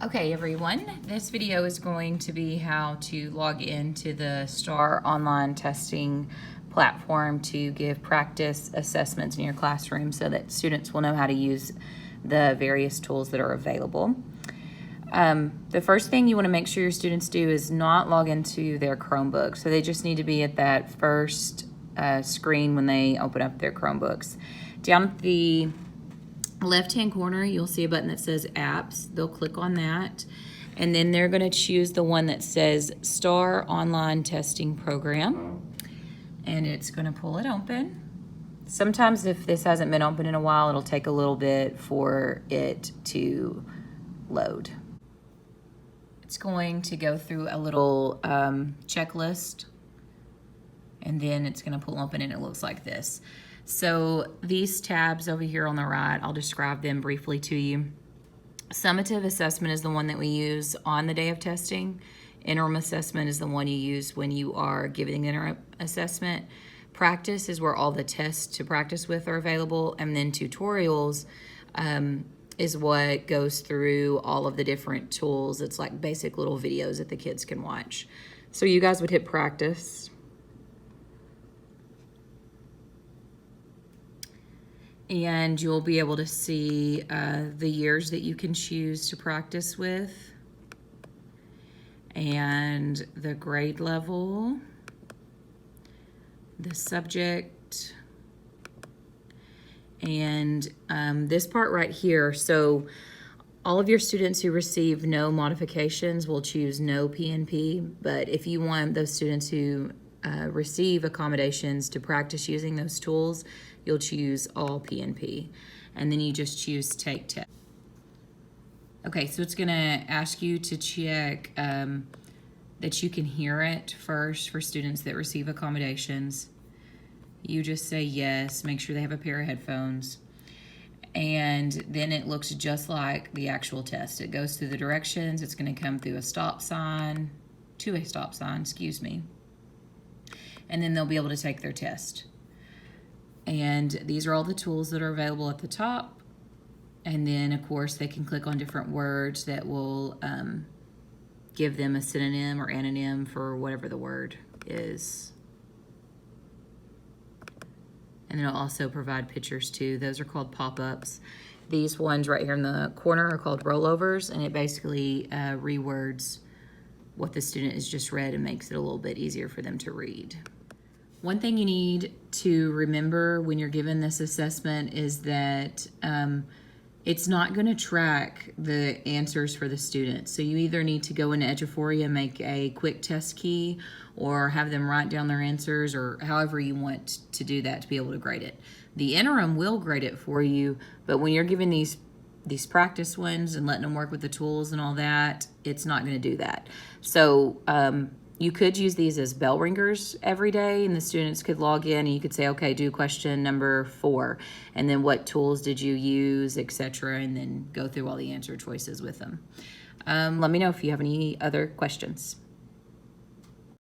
Okay, everyone, this video is going to be how to log into the STAR online testing platform to give practice assessments in your classroom so that students will know how to use the various tools that are available. The first thing you want to make sure your students do is not log into their Chromebook. So they just need to be at that first screen when they open up their Chromebooks. Down at the left-hand corner, you'll see a button that says apps. They'll click on that, and then they're going to choose the one that says STAR Online Testing Program, and it's going to pull it open. Sometimes if this hasn't been open in a while, it'll take a little bit for it to load. It's going to go through a little checklist, and then it's going to pull open and it looks like this. So these tabs over here on the right, I'll describe them briefly to you. Summative assessment is the one that we use on the day of testing. Interim assessment is the one you use when you are giving the interim assessment. Practice is where all the tests to practice with are available. And then tutorials is what goes through all of the different tools. It's like basic little videos that the kids can watch. So you guys would hit practice. And you'll be able to see the years that you can choose to practice with and the grade level, the subject, and this part right here. So all of your students who receive no modifications will choose no PNP, but if you want those students who receive accommodations to practice using those tools, you'll choose all PNP, and then you just choose take test. Okay, so it's gonna ask you to check that you can hear it first for students that receive accommodations. You just say yes, make sure they have a pair of headphones, and then it looks just like the actual test. It goes through the directions, it's gonna come through a stop sign, to a stop sign, excuse me, and then they'll be able to take their test. And these are all the tools that are available at the top. And then, of course, they can click on different words that will give them a synonym or anonym for whatever the word is. And it'll also provide pictures too. Those are called pop-ups. These ones right here in the corner are called rollovers, and it basically rewords what the student has just read and makes it a little bit easier for them to read. One thing you need to remember when you're given this assessment is that it's not going to track the answers for the students. So you either need to go into Eduphoria and make a quick test key, or have them write down their answers, or however you want to do that to be able to grade it. The interim will grade it for you, but when you're giving these practice ones and letting them work with the tools and all that, it's not going to do that. So you could use these as bell ringers every day, and the students could log in and you could say, okay, do question number 4, and then what tools did you use, etc., and then go through all the answer choices with them. Let me know if you have any other questions.